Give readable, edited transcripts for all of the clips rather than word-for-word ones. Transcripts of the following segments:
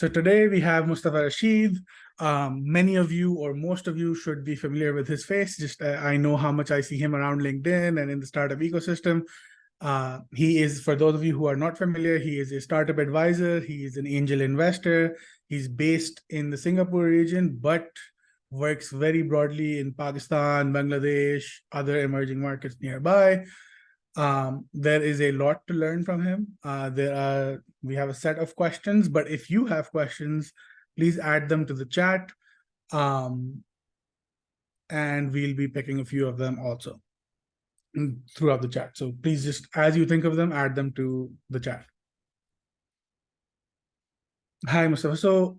So today we have Mustafa Rasheed. Many of you or most of you should be familiar with his face. Just I know how much I see him around LinkedIn and in the startup ecosystem. He is, for those of you who are not familiar, he is a startup advisor. He is an angel investor. He's based in the Singapore region, but works very broadly in Pakistan, Bangladesh, other emerging markets nearby. There is a lot to learn from him. We have a set of questions, but if you have questions, please add them to the chat. And we'll be picking a few of them also throughout the chat. So please just, as you think of them, add them to the chat. Hi, Mustafa. So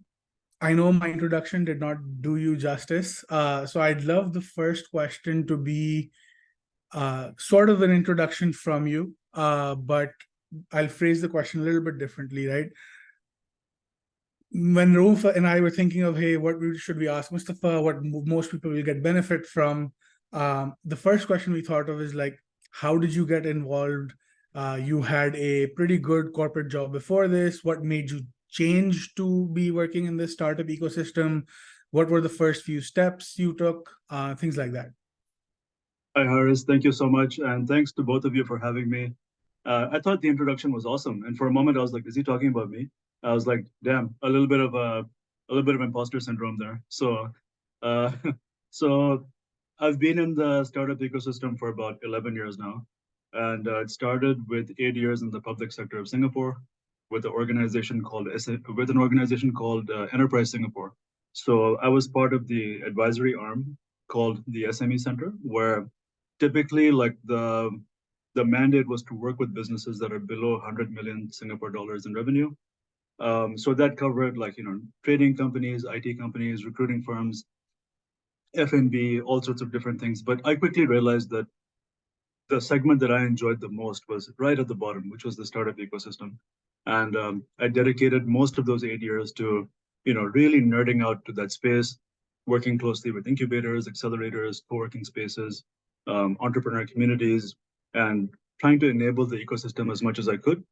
I know my introduction did not do you justice. So I'd love the first question to be sort of an introduction from you, but I'll phrase the question a little bit differently, right? When Rauf and I were thinking of, hey, what should we ask Mustafa, what most people will get benefit from, the first question we thought of is like, how did you get involved? You had a pretty good corporate job before this. What made you change to be working in this startup ecosystem? What were the first few steps you took? Things like that. Hi, Haris. Thank you so much. And thanks to both of you for having me. I thought the introduction was awesome. And for a moment, I was like, is he talking about me? I was like, damn, a little bit of imposter syndrome there. Uh, so I've been in the startup ecosystem for about 11 years now. And it started with 8 years in the public sector of Singapore with an organization called Enterprise Singapore. So I was part of the advisory arm called the SME Center, where typically like the mandate was to work with businesses that are below 100 million Singapore dollars in revenue. So that covered like, trading companies, IT companies, recruiting firms, F&B, all sorts of different things. But I quickly realized that the segment that I enjoyed the most was right at the bottom, which was the startup ecosystem. And I dedicated most of those 8 years to, really nerding out to that space, working closely with incubators, accelerators, co-working spaces, entrepreneur communities, and trying to enable the ecosystem as much as I could.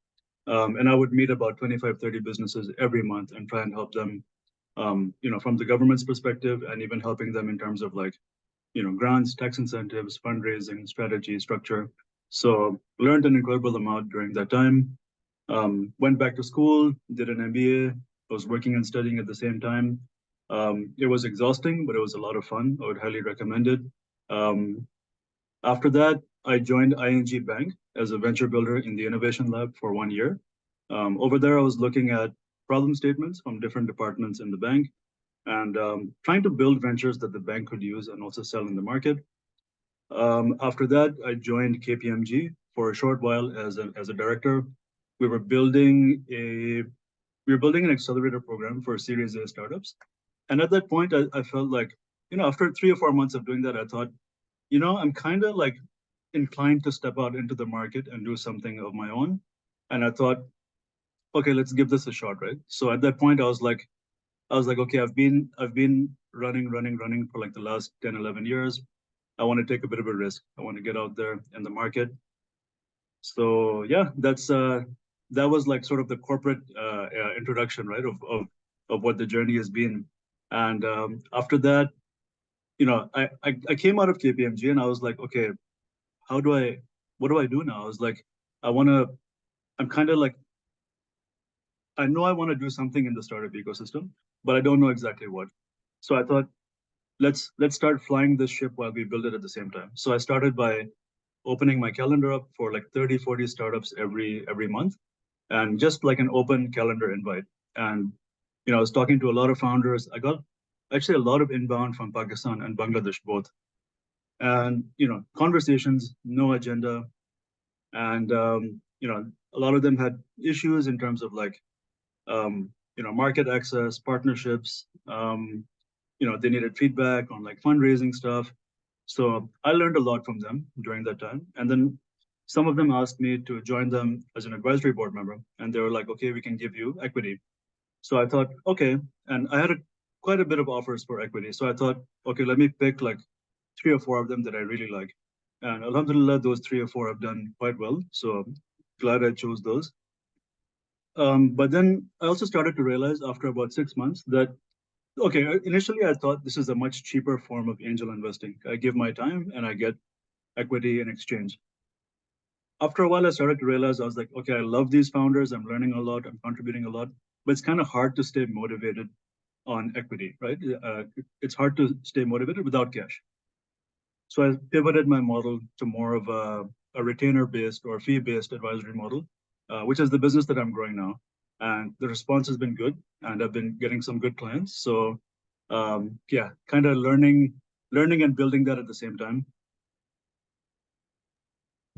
And I would meet about 25, 30 businesses every month and try and help them, from the government's perspective, and even helping them in terms of like, grants, tax incentives, fundraising, strategy, structure. So learned an incredible amount during that time. Went back to school, did an MBA, was working and studying at the same time. It was exhausting, but it was a lot of fun. I would highly recommend it. After that, I joined ING Bank as a venture builder in the innovation lab for 1 year. Over there, I was looking at problem statements from different departments in the bank and trying to build ventures that the bank could use and also sell in the market. After that, I joined KPMG for a short while as a director. We were building an accelerator program for Series A startups. And at that point, I felt like, after 3 or 4 months of doing that, I thought, I'm kind of like inclined to step out into the market and do something of my own. And I thought, okay, let's give this a shot, right? So at that point, I was like, okay, I've been running for like the last 10, 11 years. I want to take a bit of a risk. I want to get out there in the market. So yeah, that was like sort of the corporate introduction, right, of what the journey has been. And after that, I came out of KPMG and I was like, okay, what do I do now? I was like, I'm kind of like, I know I want to do something in the startup ecosystem, but I don't know exactly what. So I thought, let's start flying this ship while we build it at the same time. So I started by opening my calendar up for like 30, 40 startups every month, and just like an open calendar invite. And I was talking to a lot of founders. I got actually a lot of inbound from Pakistan and Bangladesh both. And conversations, no agenda. And a lot of them had issues in terms of like market access, partnerships. They needed feedback on like fundraising stuff. So I learned a lot from them during that time. And then some of them asked me to join them as an advisory board member. And they were like, okay, we can give you equity. So I thought, okay. And I had quite a bit of offers for equity. So I thought, okay, let me pick like 3 or 4 of them that I really like. And alhamdulillah, those 3 or 4 have done quite well. So glad I chose those. But then I also started to realize after about 6 months that, okay, initially I thought this is a much cheaper form of angel investing. I give my time and I get equity in exchange. After a while, I started to realize I was like, okay, I love these founders. I'm learning a lot. I'm contributing a lot, but it's kind of hard to stay motivated on equity, right? It's hard to stay motivated without cash. So I pivoted my model to more of a retainer-based or fee-based advisory model, which is the business that I'm growing now. And the response has been good, and I've been getting some good clients. So yeah, kind of learning and building that at the same time.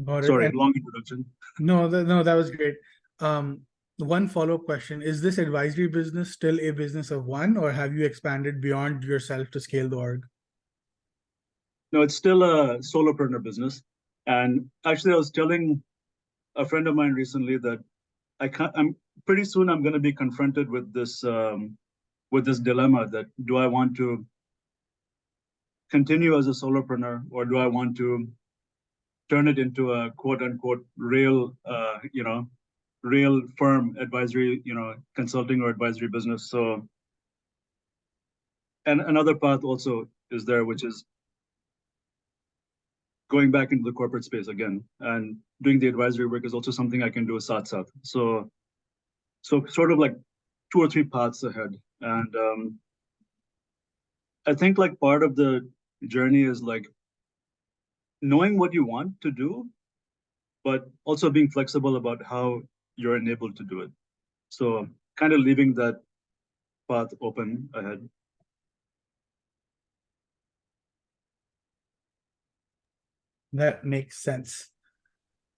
Got it. Sorry, And long introduction. no, that was great. Um, one follow-up question, is this advisory business still a business of one, or have you expanded beyond yourself to scale the org? No, it's still a solopreneur business. And actually, I was telling a friend of mine recently that I'm pretty soon I'm going to be confronted with this dilemma that do I want to continue as a solopreneur or do I want to turn it into a quote unquote real real firm advisory, consulting or advisory business. So and another path also is there, which is going back into the corporate space again, and doing the advisory work is also something I can do sat. So sort of like 2 or 3 paths ahead. And I think like part of the journey is like knowing what you want to do, but also being flexible about how you're enabled to do it. So kind of leaving that path open ahead. That makes sense.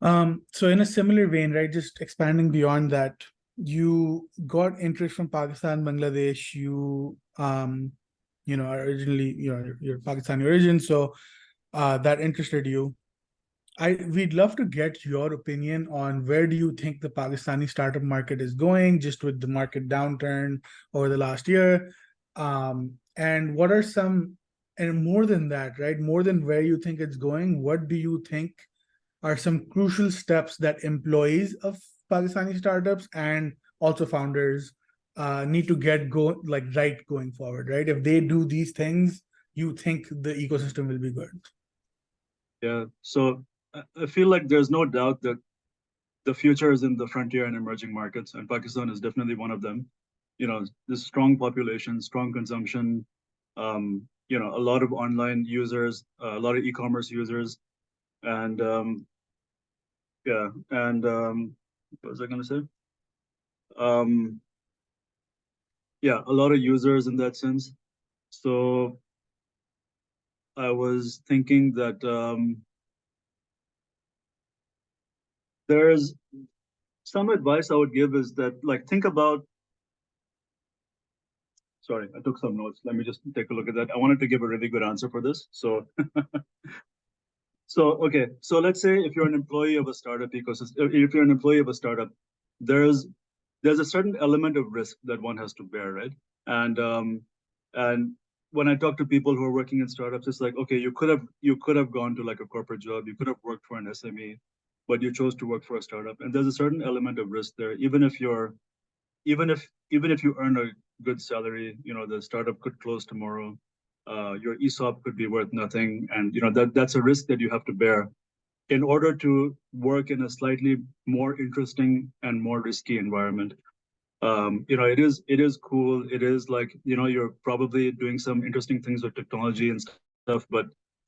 So in a similar vein, right, just expanding beyond that, you got interest from Pakistan, Bangladesh. Are originally, you're Pakistani origin, so that interested you. We'd love to get your opinion on where do you think the Pakistani startup market is going, just with the market downturn over the last year, and what are some, and more than that, right? More than where you think it's going, what do you think are some crucial steps that employees of Pakistani startups and also founders need to get right going forward, right? If they do these things, you think the ecosystem will be good. Yeah. So I feel like there's no doubt that the future is in the frontier and emerging markets, and Pakistan is definitely one of them. This strong population, strong consumption, a lot of online users, a lot of e-commerce users, and yeah, and what was I going to say? Um, yeah, a lot of users in that sense. So I was thinking that there's some advice I would give is that like think about. Sorry, I took some notes. Let me just take a look at that. I wanted to give a really good answer for this. Okay. So let's say if you're an employee of a startup ecosystem, if you're an employee of a startup, there's a certain element of risk that one has to bear, right? And when I talk to people who are working in startups, it's like, okay, you could have gone to like a corporate job, you could have worked for an SME, but you chose to work for a startup. And there's a certain element of risk there, even if you earn a good salary, the startup could close tomorrow. Your ESOP could be worth nothing, and that's a risk that you have to bear in order to work in a slightly more interesting and more risky environment. It is cool. It is like you're probably doing some interesting things with technology and stuff, but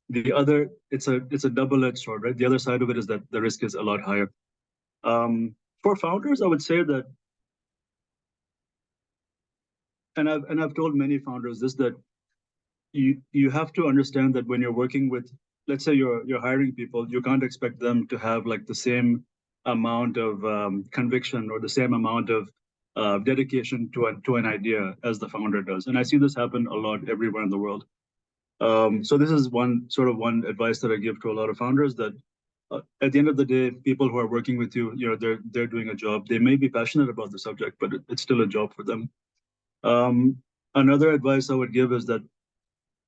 it's a double-edged sword, right? The other side of it is that the risk is a lot higher. For founders, I would say that, and I've told many founders this, that you have to understand that when you're working with, let's say you're hiring people, you can't expect them to have like the same amount of conviction or the same amount of dedication to an idea as the founder does. And I see this happen a lot everywhere in the world. So this is one advice that I give to a lot of founders, that at the end of the day, people who are working with you, they're doing a job. They may be passionate about the subject, but it's still a job for them. Um, Another advice I would give is that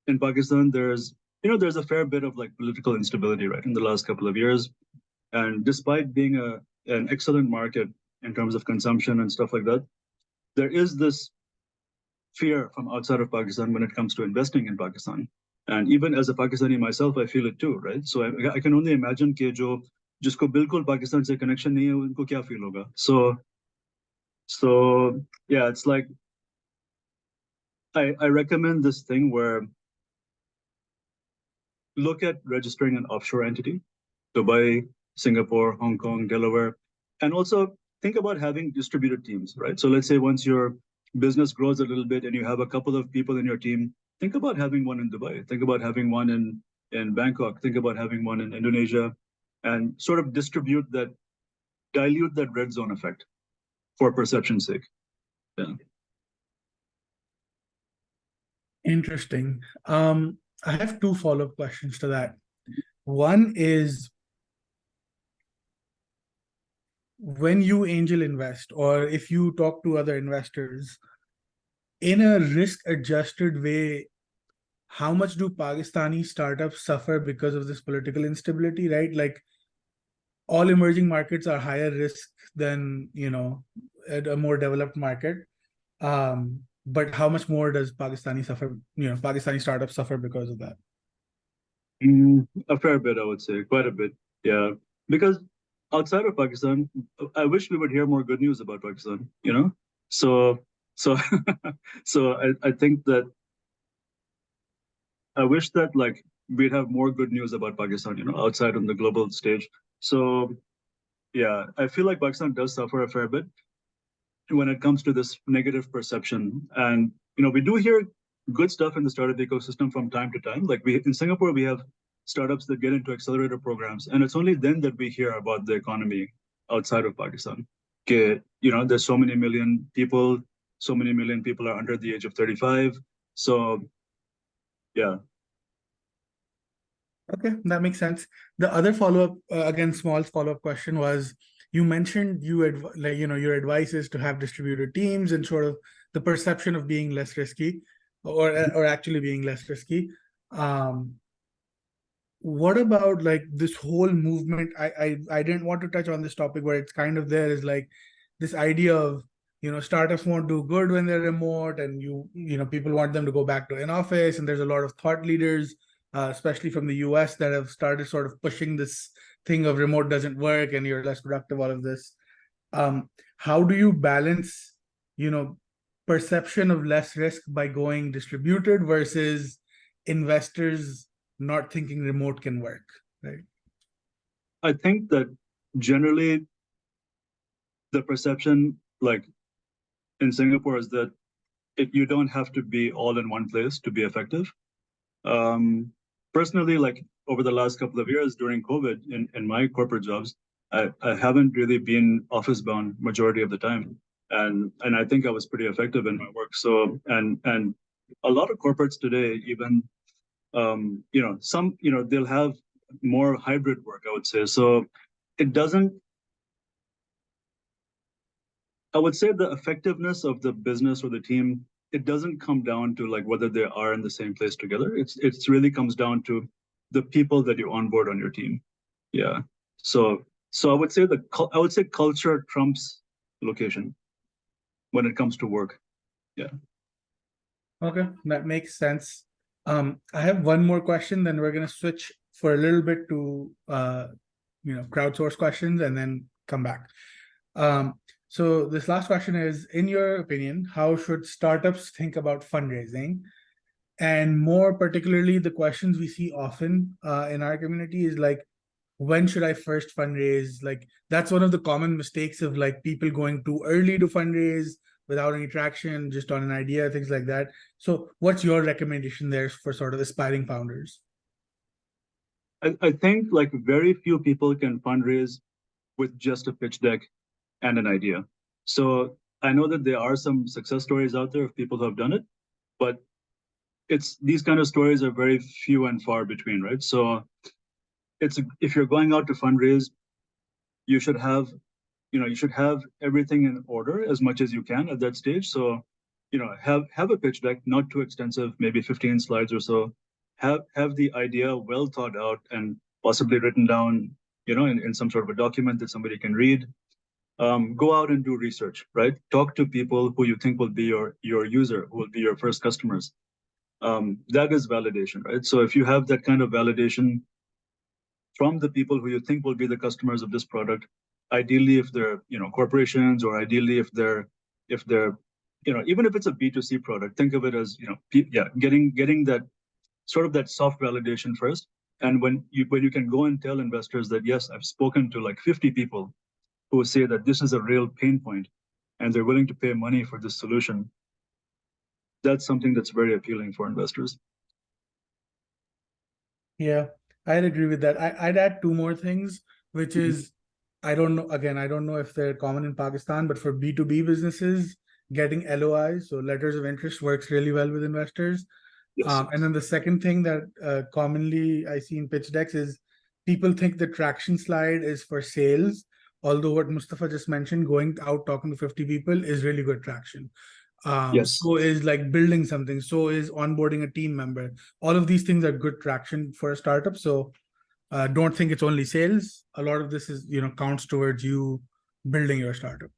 in Pakistan, there's a fair bit of like political instability, right, in the last couple of years. And despite being an excellent market, in terms of consumption and stuff like that. There is this fear from outside of Pakistan when it comes to investing in Pakistan. And even as a Pakistani myself, I feel it too, right? So I can only imagine कि जो जिसको बिल्कुल पाकिस्तान से connection नहीं है उनको क्या feel होगा. So yeah, it's like I recommend this thing where look at registering an offshore entity, Dubai, Singapore, Hong Kong, Delaware, and also think about having distributed teams, right? So let's say once your business grows a little bit and you have a couple of people in your team, think about having one in Dubai, think about having one in Bangkok, think about having one in Indonesia, and sort of dilute that red zone effect for perception's sake. Yeah. Interesting. I have two follow-up questions to that. One is, when you angel invest or if you talk to other investors, in a risk-adjusted way, how much do Pakistani startups suffer because of this political instability, right? Like, all emerging markets are higher risk than, a more developed market. But how much more does Pakistani startups suffer because of that? A fair bit, I would say, quite a bit. Yeah, because outside of Pakistan, I wish we would hear more good news about Pakistan. So so so I think that I wish that like we'd have more good news about Pakistan, outside on the global stage. So yeah, I feel like Pakistan does suffer a fair bit when it comes to this negative perception. And we do hear good stuff in the startup ecosystem from time to time. Like in Singapore, we have startups that get into accelerator programs, and it's only then that we hear about the economy outside of Pakistan. There's so many million people are under the age of 35. So yeah. Okay, that makes sense. The other follow-up, again, small follow-up question was, you mentioned your advice is to have distributed teams and sort of the perception of being less risky, or actually being less risky. What about like this whole movement? I didn't want to touch on this topic, but it's kind of there, is like this idea of startups won't do good when they're remote, and people want them to go back to an office, and there's a lot of thought leaders, especially from the US, that have started sort of pushing this thing of remote doesn't work and you're less productive, all of this. How do you balance perception of less risk by going distributed versus investors not thinking remote can work, right? I think that generally the perception, like in Singapore, is that you don't have to be all in one place to be effective. Personally, like over the last couple of years during COVID in my corporate jobs, I haven't really been office bound majority of the time. And I think I was pretty effective in my work. So, and a lot of corporates today, even, they'll have more hybrid work, I would say. So I would say the effectiveness of the business or the team, it doesn't come down to like whether they are in the same place together. It's really comes down to the people that you onboard on your team. Yeah. So I would say culture trumps location when it comes to work. Yeah. Okay, that makes sense. I have one more question, then we're gonna switch for a little bit to crowdsource questions and then come back. So this last question is, in your opinion, how should startups think about fundraising? And more particularly, the questions we see often in our community is like, when should I first fundraise? Like, that's one of the common mistakes of like people going too early to fundraise without any traction, just on an idea, things like that. So what's your recommendation there for sort of aspiring founders? I think like very few people can fundraise with just a pitch deck and an idea. So I know that there are some success stories out there of people who have done it, but these kind of stories are very few and far between, right? So if you're going out to fundraise, you should have everything in order as much as you can at that stage. So have a pitch deck, not too extensive, maybe 15 slides or so. Have the idea well thought out and possibly written down, in some sort of a document that somebody can read. go out and do research, right? Talk to people who you think will be your user, who will be your first customers. That is validation, right? So if you have that kind of validation from the people who you think will be the customers of this product, ideally if they're corporations, or ideally if they're even if it's a B2C product, think of it as getting that sort of that soft validation first. And when you can go and tell investors that, yes, I've spoken to like 50 people who say that this is a real pain point and they're willing to pay money for this solution, that's something that's very appealing for investors. Yeah, I'd agree with that. I'd add two more things, which Mhm. is, I don't know, again, I don't know if they're common in Pakistan, but for B2B businesses, getting LOIs, so letters of interest, works really well with investors. Yes. And then the second thing that commonly I see in pitch decks is people think the traction slide is for sales, although what Mustafa just mentioned, going out talking to 50 people is really good traction. Yes. So is like building something, so is onboarding a team member. All of these things are good traction for a startup. So don't think it's only sales. A lot of this is, counts towards you building your startup.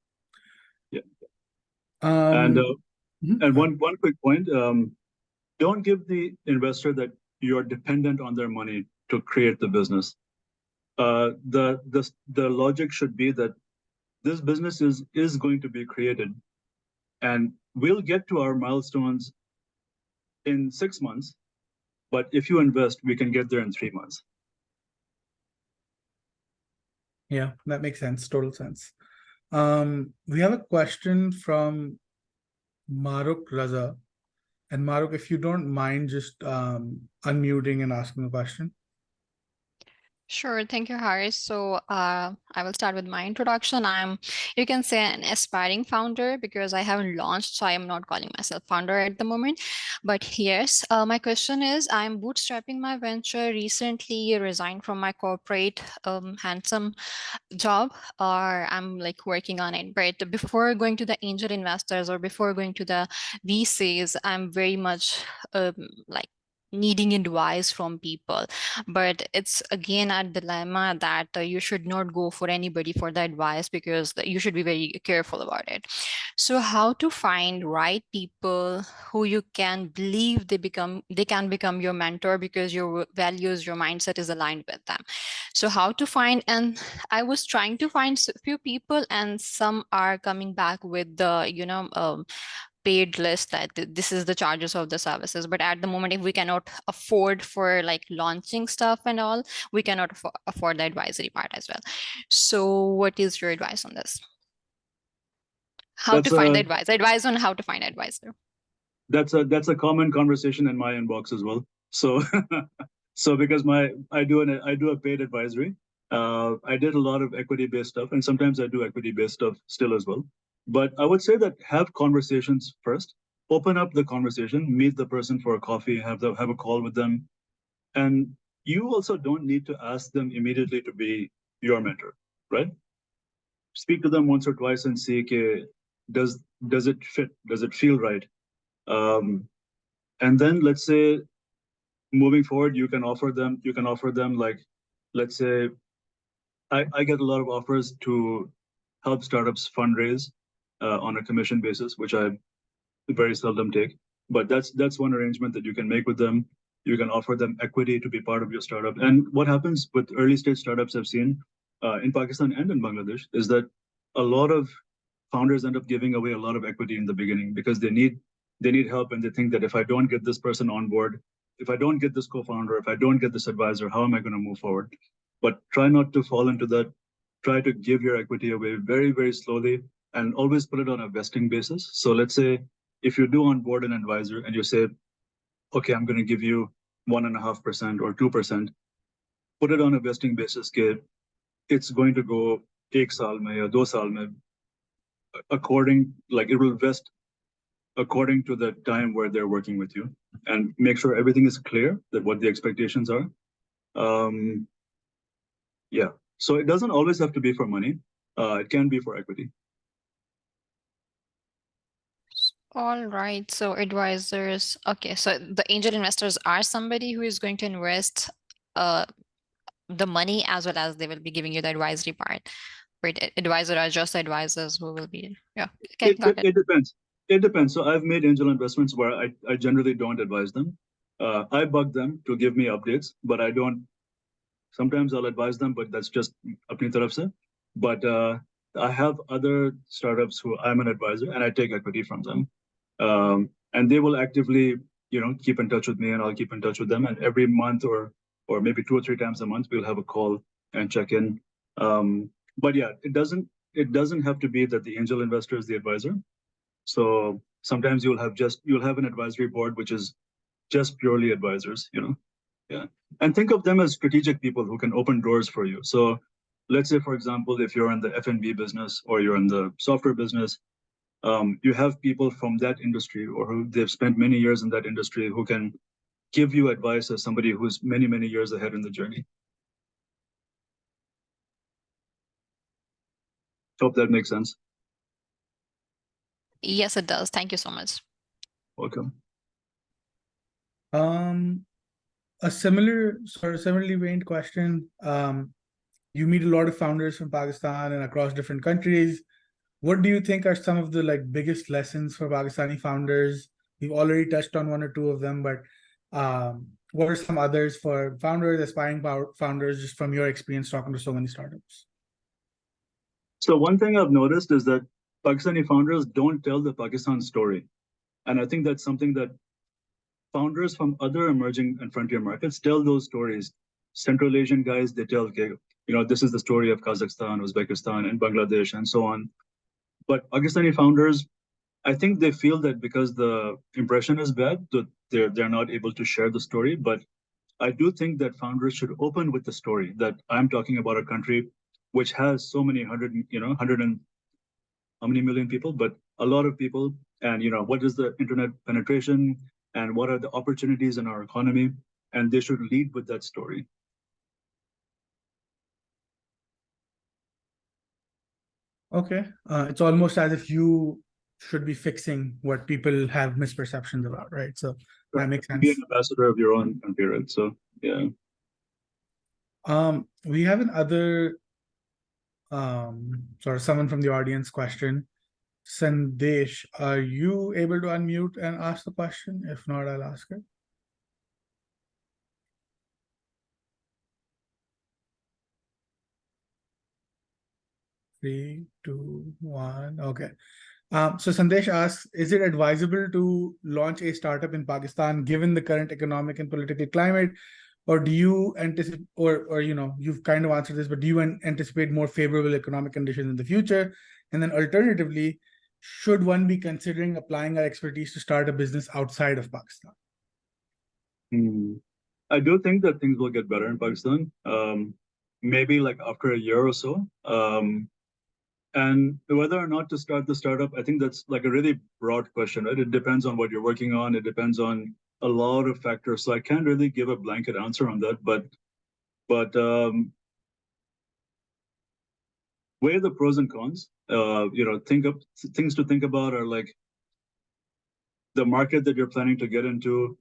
Yeah. And Um, and go ahead. one quick point. Don't give the investor that you're dependent on their money to create the business. The logic should be that this business is going to be created, and we'll get to our milestones in 6 months. But if you invest, we can get there in 3 months. Yeah, that makes sense. Total sense. We have a question from Maruk Raza. And Maruk, if you don't mind just unmuting and asking a question. Sure, thank you, Harris. So I will start with my introduction. You can say, an aspiring founder because I haven't launched, so I am not calling myself founder at the moment. But yes, my question is, I'm bootstrapping my venture. Recently resigned from my corporate handsome job, or I'm like working on it. But before going to the angel investors or before going to the VCs, I'm very much like needing advice from people. But it's again a dilemma that you should not go for anybody for the advice, because you should be very careful about it. So how to find right people who you can believe they can become your mentor, because your values, your mindset is aligned with them. So how to find, and I was trying to find a few people, and some are coming back with the paid list that this is the charges of the services. But at the moment, if we cannot afford for like launching stuff and all, we cannot afford the advisory part as well. So what is your advice on this? How to That's find a the advice on how to find advisor? that's a common conversation in my inbox as well. So so because I do a paid advisory. I did a lot of equity based stuff, and sometimes I do equity based stuff still as well. But I would say that have conversations first. Open up the conversation, meet the person for a coffee, have a call with them, and you also don't need to ask them immediately to be your mentor, right? Speak to them once or twice and see, okay, does it fit? Does it feel right? Um, and then let's say moving forward, you can offer them like, let's say, I get a lot of offers to help startups fundraise on a commission basis, which I very seldom take. But that's one arrangement that you can make with them. You can offer them equity to be part of your startup. And what happens with early stage startups I've seen in Pakistan and in Bangladesh is that a lot of founders end up giving away a lot of equity in the beginning because they need help, and they think that if I don't get this person on board, if I don't get this co-founder, if I don't get this advisor, how am I going to move forward? But try not to fall into that. Try to give your equity away very, very slowly, and always put it on a vesting basis. So let's say if you do onboard an advisor and you say, okay, I'm going to give you 1.5% or 2%, put it on a vesting basis. It's going to go एक साल में या 2 साल में, according, like it will vest according to the time where they're working with you, and make sure everything is clear that what the expectations are. Um, yeah. So it doesn't always have to be for money. It can be for equity. All right, so advisors. Okay, so the angel investors are somebody who is going to invest the money, as well as they will be giving you the advisory part. advisor are just advisors who will be, yeah. Okay, got it. It depends. It depends. So I've made angel investments where I generally don't advise them. I bug them to give me updates, but I don't. Sometimes I'll advise them, but that's just apni taraf se. But I have other startups who I'm an advisor and I take equity from them. And they will actively, keep in touch with me and I'll keep in touch with them. And every month or maybe 2 or 3 times a month, we'll have a call and check in. But yeah, it doesn't have to be that the angel investor is the advisor. So sometimes you'll have an advisory board, which is just purely advisors, Yeah. And think of them as strategic people who can open doors for you. So let's say, for example, if you're in the F&B business or you're in the software business, you have people from that industry or who they've spent many years in that industry who can give you advice as somebody who's many, many years ahead in the journey. Hope that makes sense. Yes, it does. Thank you so much. Welcome. A similarly veined question. You meet a lot of founders from Pakistan and across different countries. What do you think are some of the biggest lessons for Pakistani founders? We've already touched on one or two of them, but what are some others for founders, aspiring founders, just from your experience talking to so many startups? So one thing I've noticed is that Pakistani founders don't tell the Pakistan story. And I think that's something that founders from other emerging and frontier markets tell those stories. Central Asian guys, they tell, okay, this is the story of Kazakhstan, Uzbekistan, and Bangladesh, and so on. But Pakistani founders, I think they feel that because the impression is bad, that they're not able to share the story. But I do think that founders should open with the story that I'm talking about a country which has so many hundred and how many million people, but a lot of people. And what is the internet penetration and what are the opportunities in our economy? And they should lead with that story. Okay. It's almost as if you should be fixing what people have misperceptions about, right? So that makes sense. Be an ambassador of your own country, right? So yeah. We have another sort of someone from the audience question. Sandesh, are you able to unmute and ask the question? If not, I'll ask it. 3, 2, 1. Okay. So Sandesh asks, is it advisable to launch a startup in Pakistan given the current economic and political climate? Or do you anticipate, or you've kind of answered this, but do you anticipate more favorable economic conditions in the future? And then alternatively, should one be considering applying our expertise to start a business outside of Pakistan? I do think that things will get better in Pakistan. Maybe after a year or so. And whether or not to start the startup, I think that's a really broad question, right? It depends on what you're working on. It depends on a lot of factors. So I can't really give a blanket answer on that. But weigh the pros and cons. Think of things to think about are the market that you're planning to get into.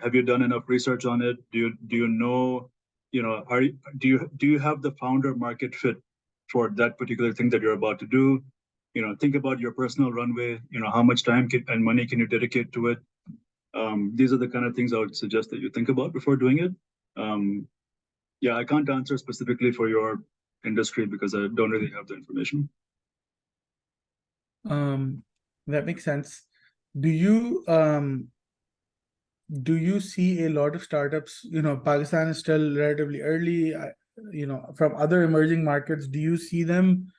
Have you done enough research on it? Do you know? Do you have the founder market fit for that particular thing that you're about to do? Think about your personal runway. How much time and money can you dedicate to it? These are the kind of things I would suggest that you think about before doing it. Yeah, I can't answer specifically for your industry because I don't really have the information. That makes sense. Do you see a lot of startups? Pakistan is still relatively early. From other emerging markets, do you see them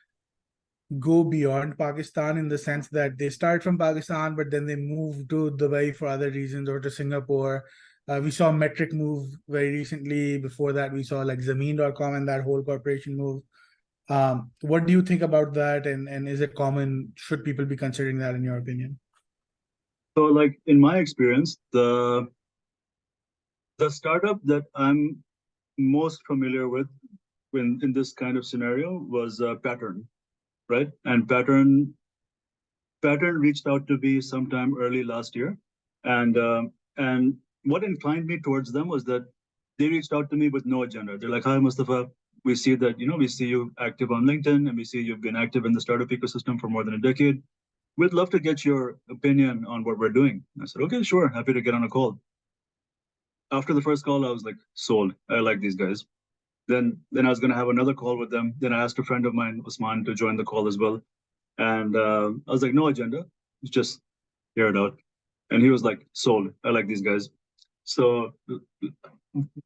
go beyond Pakistan in the sense that they start from Pakistan, but then they move to Dubai for other reasons or to Singapore? We saw Metric move very recently. Before that, we saw Zameen.com and that whole corporation move. What do you think about that? And is it common? Should people be considering that in your opinion? So in my experience, the startup that I'm most familiar with in this kind of scenario was Pattern, right? And Pattern reached out to me sometime early last year, and what inclined me towards them was that they reached out to me with no agenda. They're like, "Hi, Mustafa, We see that, we see you active on LinkedIn, and we see you've been active in the startup ecosystem for more than a decade. We'd love to get your opinion on what we're doing. I said, okay, sure, happy to get on a call. After the first call, I was like, sold. I like these guys. Then I was going to have another call with them. Then I asked a friend of mine, Usman, to join the call as well. And I was like, no agenda, just hear it out. And he was like, sold. I like these guys. So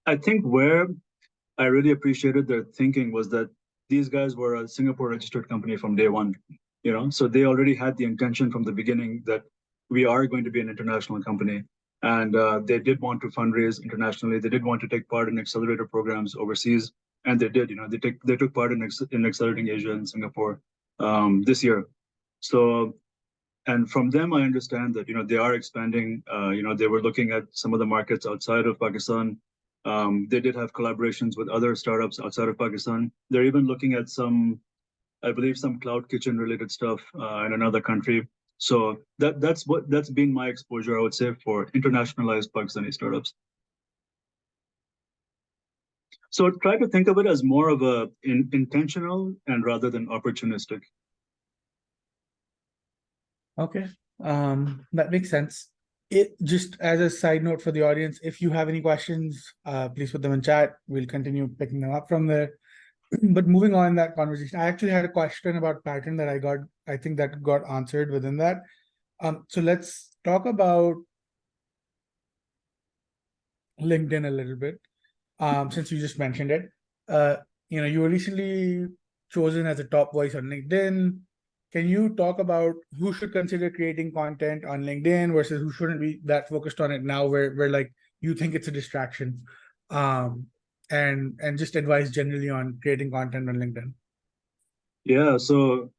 I think where I really appreciated their thinking was that these guys were a Singapore registered company from day one, so they already had the intention from the beginning that we are going to be an international company. And they did want to fundraise internationally. They did want to take part in accelerator programs overseas. And they did, they took part in Accelerating Asia and Singapore this year. So, and from them, I understand that, they are expanding. They were looking at some of the markets outside of Pakistan. They did have collaborations with other startups outside of Pakistan. They're even looking at I believe some cloud kitchen related stuff in another country. So that's been my exposure, I would say, for internationalized Pakistani startups. So try to think of it as more of a intentional and rather than opportunistic. Okay, that makes sense. It just as a side note for the audience, if you have any questions, please put them in chat. We'll continue picking them up from there. But moving on in that conversation, I actually had a question about pattern that I think that got answered within that. So let's talk about LinkedIn a little bit, since you just mentioned it. You were recently chosen as a top voice on LinkedIn. Can you talk about who should consider creating content on LinkedIn versus who shouldn't be that focused on it now, where like you think it's a distraction, and just advice generally on creating content on LinkedIn? Yeah, so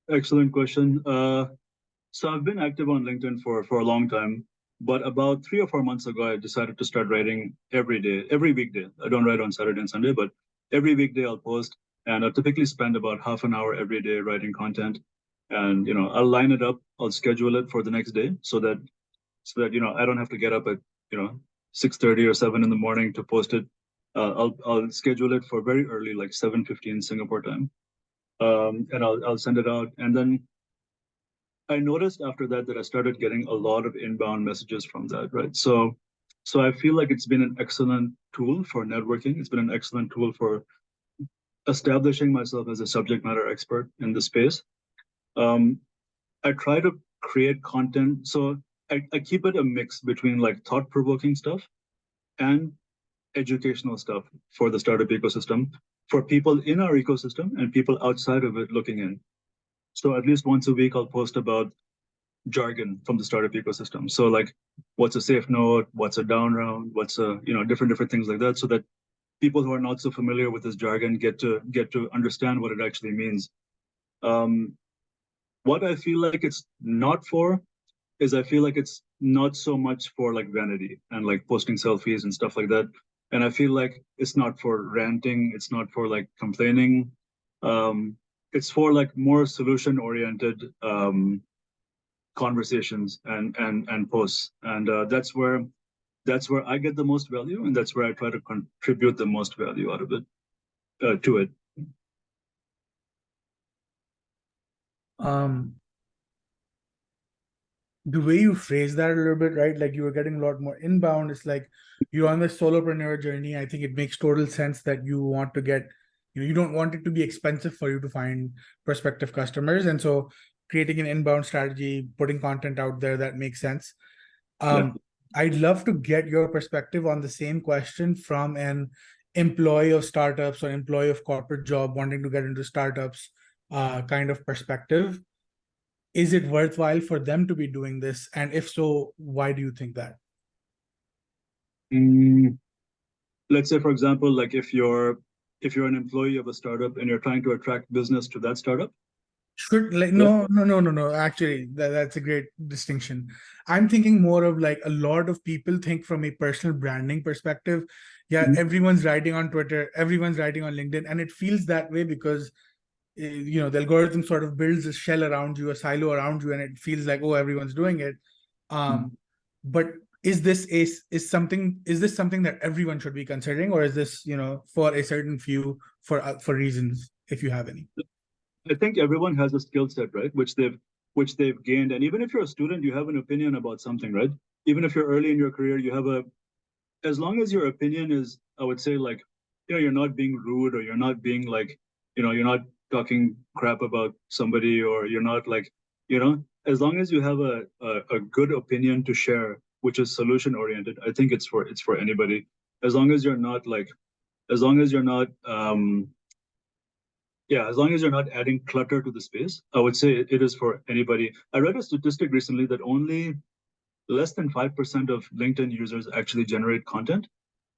excellent question. So I've been active on LinkedIn for a long time, but about 3 or 4 months ago, I decided to start writing every day, every weekday. I don't write on Saturday and Sunday, but every weekday I'll post, and I typically spend about half an hour every day writing content. And I'll line it up, I'll schedule it for the next day so that I don't have to get up at 6:30 or 7 in the morning to post it. I'll schedule it for very early, like 7:15 Singapore time, and I'll send it out. And then I noticed after that I started getting a lot of inbound messages from that, right? So I feel like it's been an excellent tool for networking. It's been an excellent tool for establishing myself as a subject matter expert in the space. I try to create content. So I keep it a mix between like thought-provoking stuff and educational stuff for the startup ecosystem, for people in our ecosystem and people outside of it looking in. So at least once a week, I'll post about jargon from the startup ecosystem. So like, what's a safe note? What's a down round? What's a, different things like that, so that people who are not so familiar with this jargon get to understand what it actually means. What I feel like it's not for is I feel like it's not so much for like vanity and like posting selfies and stuff like that. And I feel like it's not for ranting. It's not for like complaining. It's for like more solution oriented conversations and posts. And that's where I get the most value, and that's where I try to contribute the most value out of it, to it. The way you phrase that a little bit, right? Like you were getting a lot more inbound. It's like you're on the solopreneur journey. I think it makes total sense that you want to get, you don't want it to be expensive for you to find prospective customers. And so creating an inbound strategy, putting content out there, that makes sense. Yeah. I'd love to get your perspective on the same question from an employee of startups or employee of corporate job wanting to get into startups kind of perspective. Is it worthwhile for them to be doing this? And if so, why do you think that? Let's say, for example, like if you're an employee of a startup and you're trying to attract business to that startup. Should like no. Actually, that's a great distinction. I'm thinking more of like a lot of people think from a personal branding perspective. Yeah, everyone's writing on Twitter, everyone's writing on LinkedIn, and it feels that way because the algorithm sort of builds a shell around you, a silo around you, and it feels like, oh, everyone's doing it. But is this something that everyone should be considering, or is this, for a certain few for reasons, if you have any? I think everyone has a skill set, right? Which they've gained. And even if you're a student, you have an opinion about something, right? Even if you're early in your career, you have as long as your opinion is, I would say, like, you're not being rude, or you're not being like, you're not talking crap about somebody, or you're not like, as long as you have a good opinion to share, which is solution oriented, I think it's for anybody. As long as you're not like, as long as you're not as long as you're not adding clutter to the space, I would say it is for anybody. I read a statistic recently that only less than 5% of LinkedIn users actually generate content,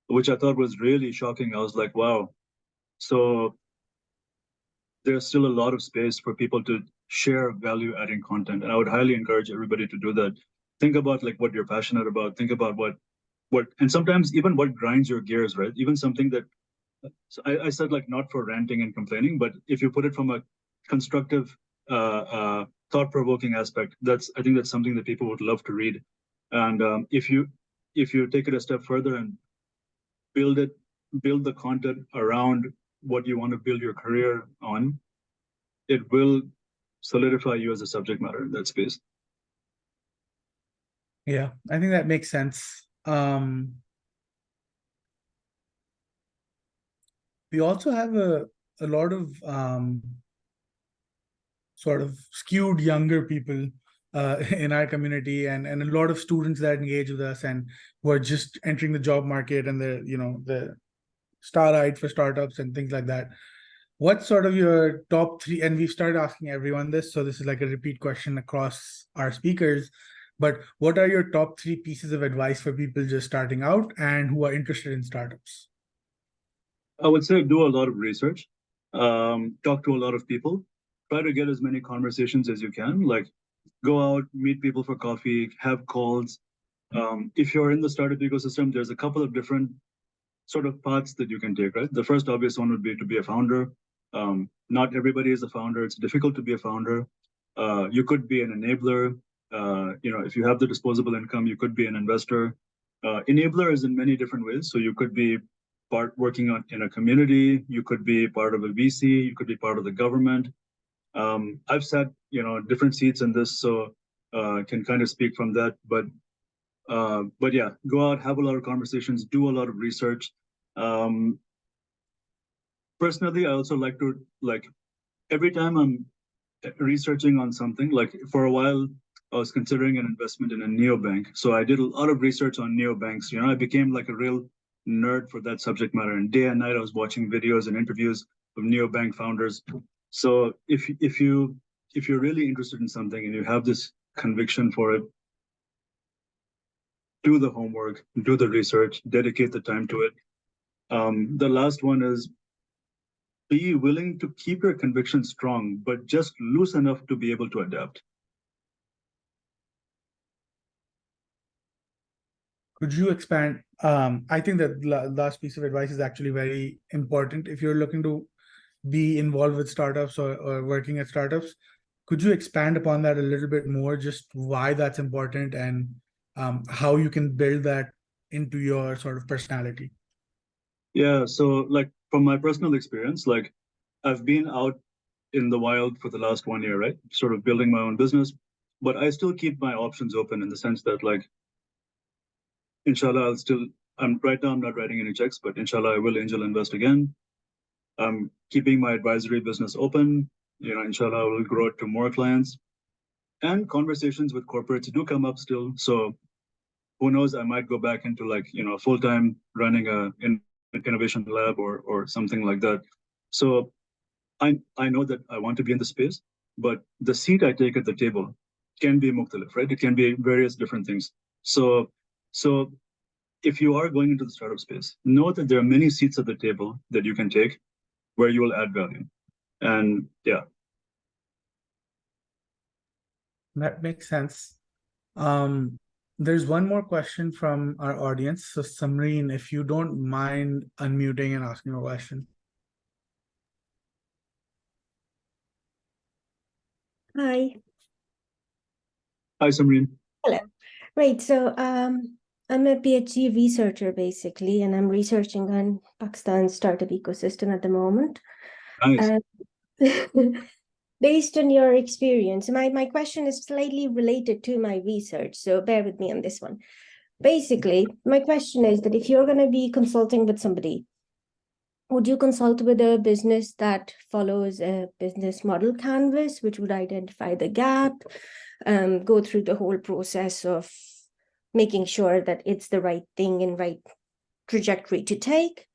which I thought was really shocking. I was like, wow. So there's still a lot of space for people to share value adding content. And I would highly encourage everybody to do that. Think about like what you're passionate about. Think about and sometimes even what grinds your gears, right? Even something that, so I said like not for ranting and complaining, but if you put it from a constructive, thought-provoking aspect, I think that's something that people would love to read. And if you take it a step further and build the content around what you want to build your career on, it will solidify you as a subject matter in that space. Yeah, I think that makes sense. We also have a lot of sort of skewed younger people in our community, and a lot of students that engage with us and who are just entering the job market, and the star-eyed for startups and things like that. What's sort of your top three? And we've started asking everyone this, so this is like a repeat question across our speakers. But what are your top three pieces of advice for people just starting out and who are interested in startups? I would say do a lot of research, talk to a lot of people, try to get as many conversations as you can. Like, go out, meet people for coffee, have calls. If you're in the startup ecosystem, there's a couple of different sort of paths that you can take, right? The first obvious one would be to be a founder. Not everybody is a founder. It's difficult to be a founder. You could be an enabler. If you have the disposable income, you could be an investor. Enabler is in many different ways. So you could be working in a community. You could be part of a VC. You could be part of the government. I've sat, different seats in this, so can kind of speak from that. But yeah, go out, have a lot of conversations, do a lot of research. Personally, I also like to, every time I'm researching on something, like for a while, I was considering an investment in a neobank. So I did a lot of research on neobanks. I became like a real nerd for that subject matter. And day and night, I was watching videos and interviews of neobank founders. So if you're really interested in something and you have this conviction for it, do the homework, do the research, dedicate the time to it. The last one is be willing to keep your conviction strong, but just loose enough to be able to adapt. Could you expand? I think that last piece of advice is actually very important. If you're looking to be involved with startups or working at startups, could you expand upon that a little bit more, just why that's important and how you can build that into your sort of personality? Yeah, so like from my personal experience, like I've been out in the wild for the last 1 year, right? Sort of building my own business, but I still keep my options open in the sense that like, inshallah, right now I'm not writing any checks, but inshallah, I will angel invest again. I'm keeping my advisory business open. Inshallah, I will grow it to more clients. And conversations with corporates do come up still. So who knows, I might go back into like, full-time running an innovation lab or something like that. So I know that I want to be in the space, but the seat I take at the table can be mukhtalif, right? It can be various different things. So if you are going into the startup space, know that there are many seats at the table that you can take where you will add value. And yeah. That makes sense. There's one more question from our audience. So Samreen, if you don't mind unmuting and asking a question. Hi. Hi, Samreen. Hello. Right. So I'm a PhD researcher basically, and I'm researching on Pakistan's startup ecosystem at the moment. Nice. Based on your experience, my question is slightly related to my research, so bear with me on this one. Basically, my question is that if you're going to be consulting with somebody, would you consult with a business that follows a business model canvas, which would identify the gap, go through the whole process of making sure that it's the right thing and right trajectory to take?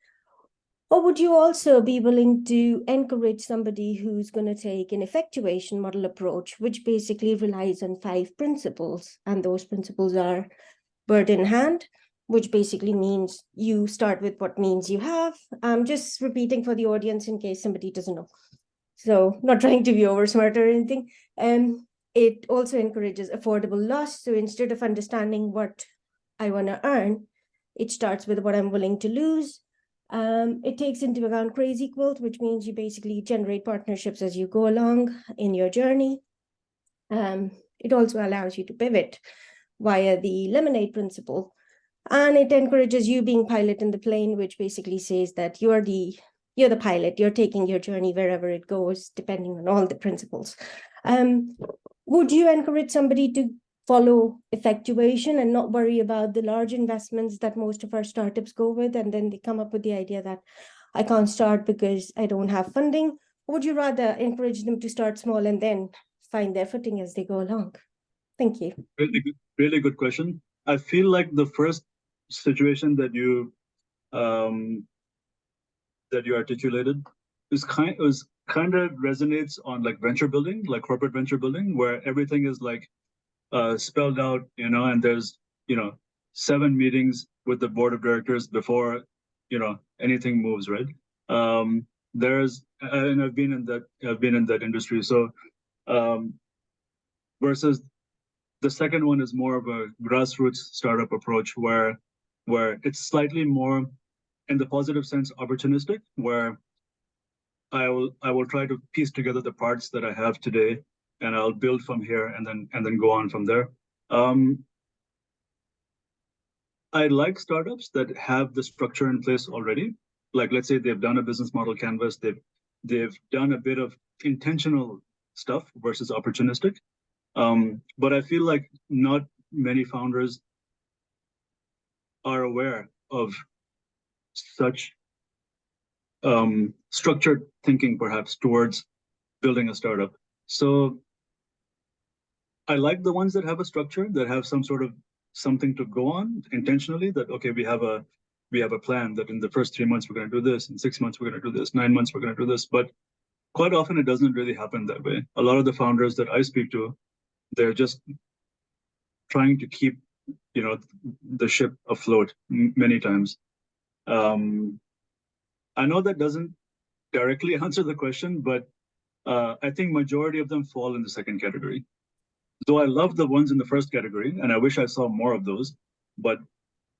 Or would you also be willing to encourage somebody who's going to take an effectuation model approach, which basically relies on 5 principles? And those principles are bird in hand, which basically means you start with what means you have. I'm just repeating for the audience in case somebody doesn't know. So not trying to be over smart or anything. It also encourages affordable loss. So instead of understanding what I want to earn, it starts with what I'm willing to lose. It takes into account crazy quilt, which means you basically generate partnerships as you go along in your journey. It also allows you to pivot via the lemonade principle. And it encourages you being pilot in the plane, which basically says that you're the pilot, you're taking your journey wherever it goes, depending on all the principles. Would you encourage somebody to follow effectuation and not worry about the large investments that most of our startups go with, and then they come up with the idea that I can't start because I don't have funding? Or would you rather encourage them to start small and then find their footing as they go along? Thank you. Really good question. I feel like the first situation that you articulated is kind of resonates on like venture building, like corporate venture building, where everything is like spelled out, and there's 7 meetings with the board of directors before anything moves, right? And I've been in that industry, so versus the second one is more of a grassroots startup approach where it's slightly more, in the positive sense, opportunistic, where I will try to piece together the parts that I have today, and I'll build from here and then go on from there. I like startups that have the structure in place already. Like, let's say they've done a business model canvas, they've done a bit of intentional stuff versus opportunistic. But I feel like not many founders are aware of such structured thinking, perhaps, towards building a startup. So I like the ones that have a structure, that have some sort of something to go on intentionally, that, okay, we have a plan that in the first 3 months we're going to do this, in 6 months we're going to do this, 9 months we're going to do this. But quite often it doesn't really happen that way. A lot of the founders that I speak to, they're just trying to keep the ship afloat many times. I know that doesn't directly answer the question, but I think majority of them fall in the second category. Though I love the ones in the first category, and I wish I saw more of those, but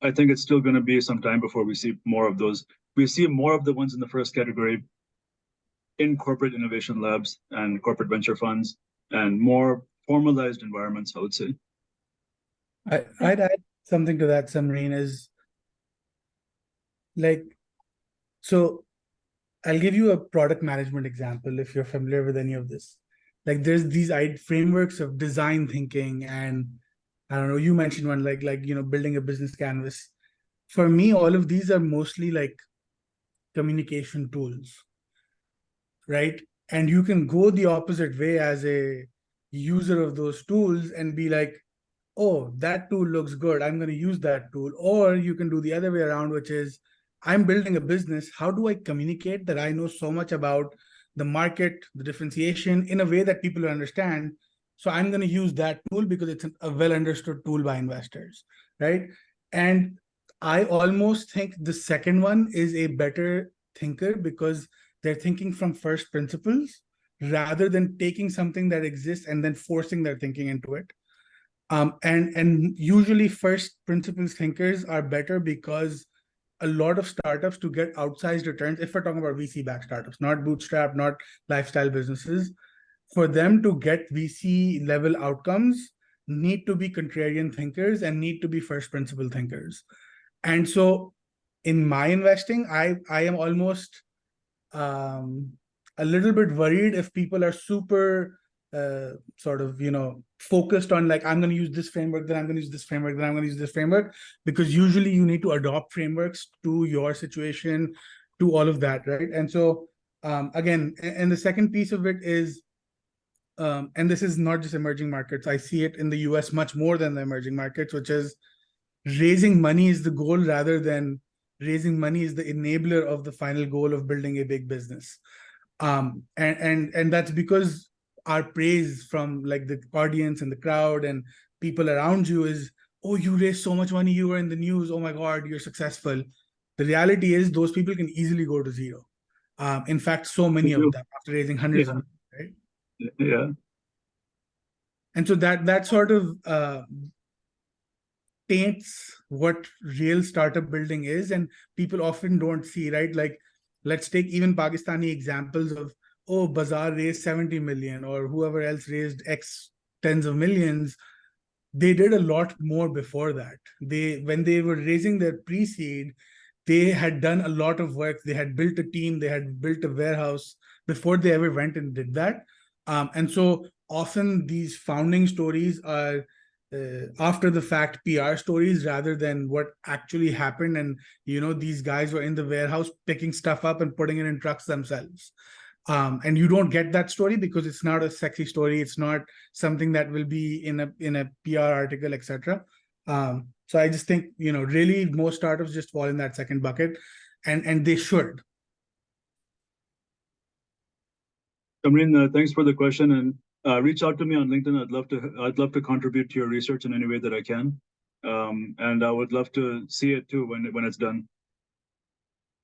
I think it's still going to be some time before we see more of those. We see more of the ones in the first category in corporate innovation labs and corporate venture funds and more formalized environments, I would say. I'd add something to that, Samreen, is like, so I'll give you a product management example if you're familiar with any of this. Like, there's these frameworks of design thinking, and I don't know, you mentioned one like building a business canvas. For me, all of these are mostly like communication tools, right? And you can go the opposite way as a user of those tools and be like, oh, that tool looks good, I'm going to use that tool. Or you can do the other way around, which is, I'm building a business, how do I communicate that I know so much about the market, the differentiation, in a way that people understand? So I'm going to use that tool because it's a well understood tool by investors, right? And I almost think the second one is a better thinker because they're thinking from first principles rather than taking something that exists and then forcing their thinking into it. And usually first principles thinkers are better because a lot of startups, to get outsized returns, if we're talking about VC-backed startups, not bootstrap, not lifestyle businesses, for them to get VC level outcomes, need to be contrarian thinkers and need to be first principle thinkers. And so in my investing, I am almost a little bit worried if people are super sort of, focused on like, I'm going to use this framework, then I'm going to use this framework, then I'm going to use this framework, because usually you need to adopt frameworks to your situation, to all of that, right? And so again, and the second piece of it is, and this is not just emerging markets, I see it in the US much more than the emerging markets, which is raising money is the goal rather than raising money is the enabler of the final goal of building a big business. And that's because our praise from like the audience and the crowd and people around you is, oh, you raised so much money, you were in the news, oh my God, you're successful. The reality is those people can easily go to zero. In fact, so many of them after raising hundreds of millions, right? Yeah. And so that sort of taints what real startup building is, and people often don't see, right? Like, let's take even Pakistani examples of, oh, Bazaar raised 70 million or whoever else raised X tens of millions. They did a lot more before that. When they were raising their pre-seed, they had done a lot of work. They had built a team, they had built a warehouse before they ever went and did that. And so often these founding stories are after the fact PR stories rather than what actually happened. And, these guys were in the warehouse picking stuff up and putting it in trucks themselves. And you don't get that story because it's not a sexy story. It's not something that will be in a PR article, etc. So I just think, really most startups just fall in that second bucket, and they should. Kamreen, thanks for the question, and reach out to me on LinkedIn. I'd love to contribute to your research in any way that I can, and I would love to see it too when it's done.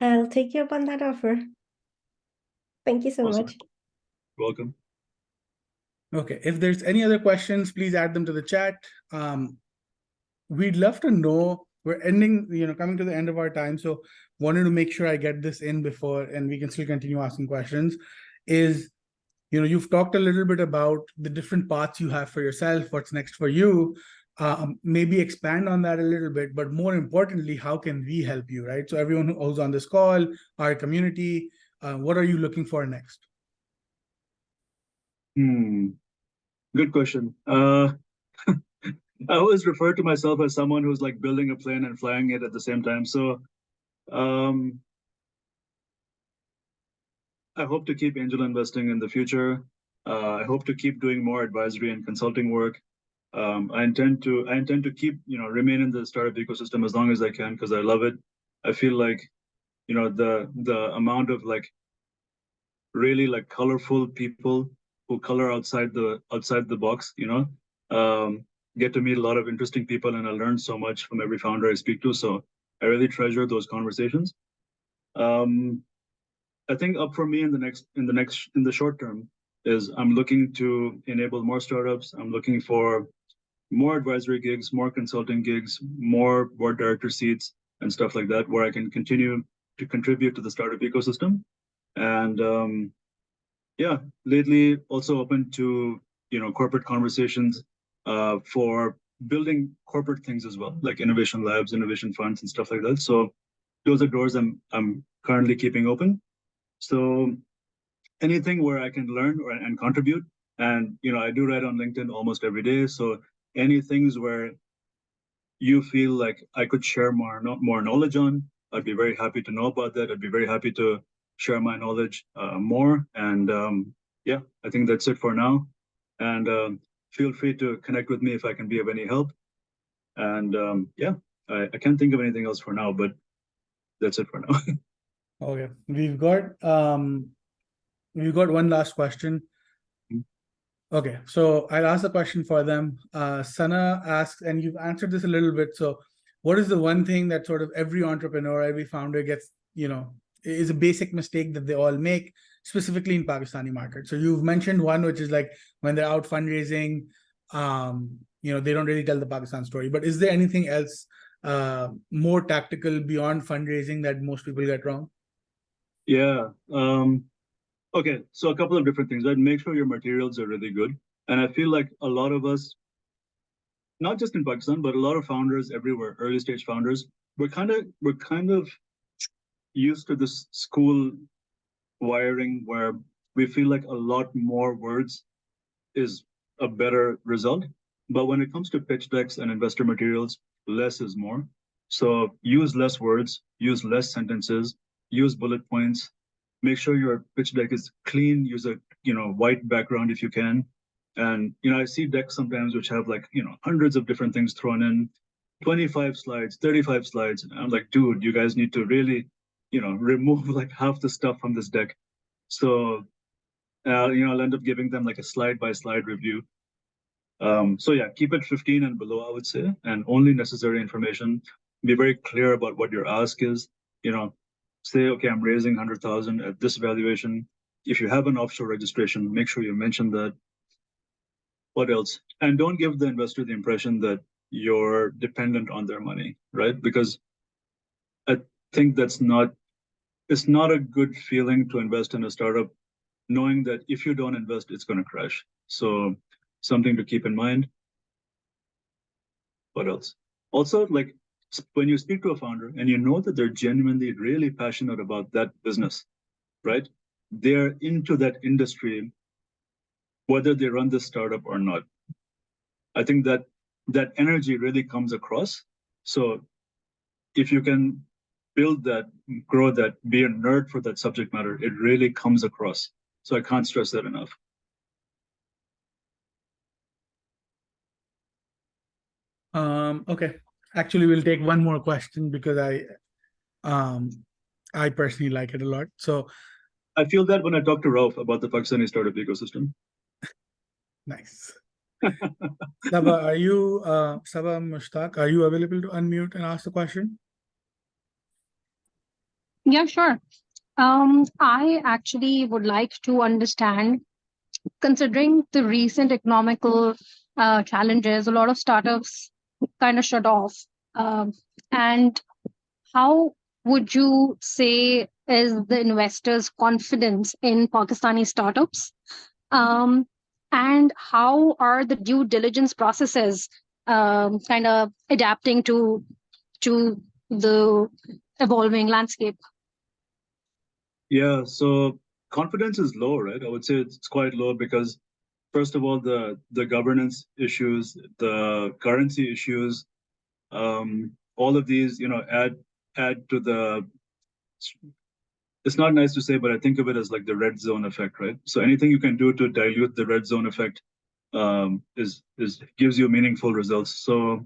I'll take you up on that offer. Thank you so Awesome. much. Welcome. Okay, if there's any other questions, please add them to the chat. We'd love to know. We're ending, coming to the end of our time, so wanted to make sure I get this in before, and we can still continue asking questions. Is, you've talked a little bit about the different paths you have for yourself, what's next for you. Maybe expand on that a little bit, but more importantly, how can we help you, right? So everyone who's on this call, our community, what are you looking for next? Good question. I always refer to myself as someone who's like building a plane and flying it at the same time. So I hope to keep angel investing in the future. I hope to keep doing more advisory and consulting work. I intend to keep, remain in the startup ecosystem as long as I can because I love it. I feel like, the amount of like really like colorful people who color outside the box, get to meet a lot of interesting people, and I learn so much from every founder I speak to. So I really treasure those conversations. I think up for me in the short term is I'm looking to enable more startups. I'm looking for more advisory gigs, more consulting gigs, more board director seats and stuff like that, where I can continue to contribute to the startup ecosystem. And lately also open to corporate conversations for building corporate things as well, like innovation labs, innovation funds, and stuff like that. So those are doors I'm currently keeping open. So anything where I can learn and contribute, and I do write on LinkedIn almost every day. So any things where you feel like I could share more knowledge on, I'd be very happy to know about that. I'd be very happy to share my knowledge more. And I think that's it for now. And feel free to connect with me if I can be of any help. And I can't think of anything else for now, but that's it for now. Okay, we've got one last question. Okay, so I'll ask the question for them. Sana asks, and you've answered this a little bit. So what is the one thing that sort of every entrepreneur, every founder gets, is a basic mistake that they all make, specifically in Pakistani market? So you've mentioned one, which is like when they're out fundraising, they don't really tell the Pakistan story. But is there anything else more tactical beyond fundraising that most people get wrong? Yeah. Okay, so a couple of different things. I'd make sure your materials are really good. And I feel like a lot of us not just in Pakistan, but a lot of founders everywhere, early stage founders, we're kind of used to this school wiring where we feel like a lot more words is a better result. But when it comes to pitch decks and investor materials, less is more. So use less words, use less sentences, use bullet points. Make sure your pitch deck is clean. Use a white background if you can. And I see decks sometimes which have like hundreds of different things thrown in, 25 slides, 35 slides. And I'm like, dude, you guys need to really remove like half the stuff from this deck. So I'll end up giving them like a slide by slide review. So yeah, keep it 15 and below, I would say, and only necessary information. Be very clear about what your ask is. Say, okay, I'm raising 100,000 at this valuation. If you have an offshore registration, make sure you mention that. What else? And don't give the investor the impression that you're dependent on their money, right? Because I think it's not a good feeling to invest in a startup knowing that if you don't invest, it's going to crash. So something to keep in mind. What else? Also, like when you speak to a founder and you know that they're genuinely really passionate about that business, right? They're into that industry, whether they run the startup or not. I think that energy really comes across. So if you can build that, grow that, be a nerd for that subject matter, it really comes across. So I can't stress that enough. Okay. Actually, we'll take one more question because I personally like it a lot. So I feel that when I talk to Rauf about the Pakistani startup ecosystem. nice. Saba Mushtaq, are you available to unmute and ask the question? Yeah, sure. I actually would like to understand, considering the recent economical challenges, a lot of startups kind of shut off. And how would you say is the investors' confidence in Pakistani startups? And how are the due diligence processes kind of adapting to the evolving landscape? Yeah, so confidence is low, right? I would say it's quite low because first of all, the governance issues, the currency issues, all of these, add to the. It's not nice to say, but I think of it as like the red zone effect, right? So anything you can do to dilute the red zone effect is gives you meaningful results. So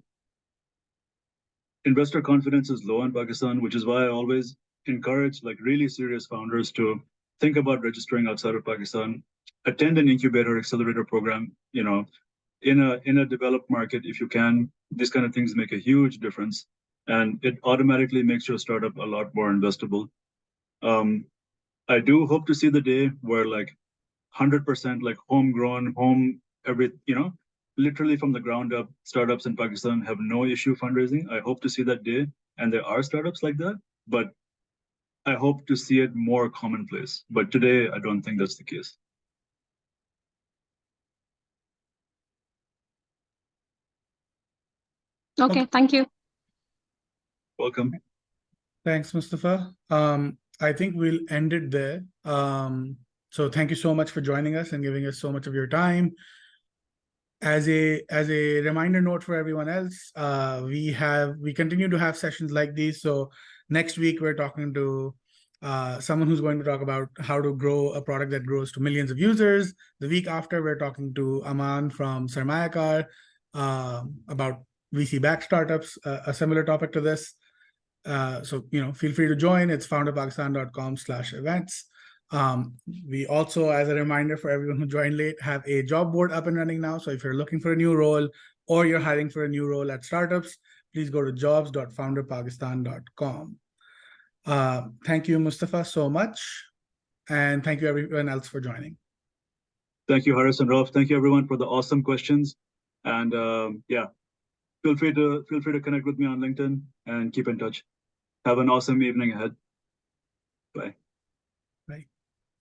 investor confidence is low in Pakistan, which is why I always encourage like really serious founders to think about registering outside of Pakistan, attend an incubator accelerator program, in a developed market if you can. These kind of things make a huge difference, and it automatically makes your startup a lot more investable. I do hope to see the day where like 100% like homegrown, literally from the ground up startups in Pakistan have no issue fundraising. I hope to see that day, and there are startups like that, but I hope to see it more commonplace. But today, I don't think that's the case. Okay, thank you. Welcome. Thanks, Mustafa. I think we'll end it there. So thank you so much for joining us and giving us so much of your time. As a reminder note for everyone else, we continue to have sessions like these. So next week we're talking to someone who's going to talk about how to grow a product that grows to millions of users. The week after, we're talking to Aman from Sarmayakar about VC-backed startups, a similar topic to this. So feel free to join. It's founderpakistan.com/events. We also, as a reminder for everyone who joined late, have a job board up and running now. So if you're looking for a new role or you're hiring for a new role at startups, please go to jobs.founderpakistan.com. Thank you, Mustafa, so much. And thank you everyone else for joining. Thank you, Haris and Rauf. Thank you everyone for the awesome questions. And feel free to connect with me on LinkedIn and keep in touch. Have an awesome evening ahead. Bye.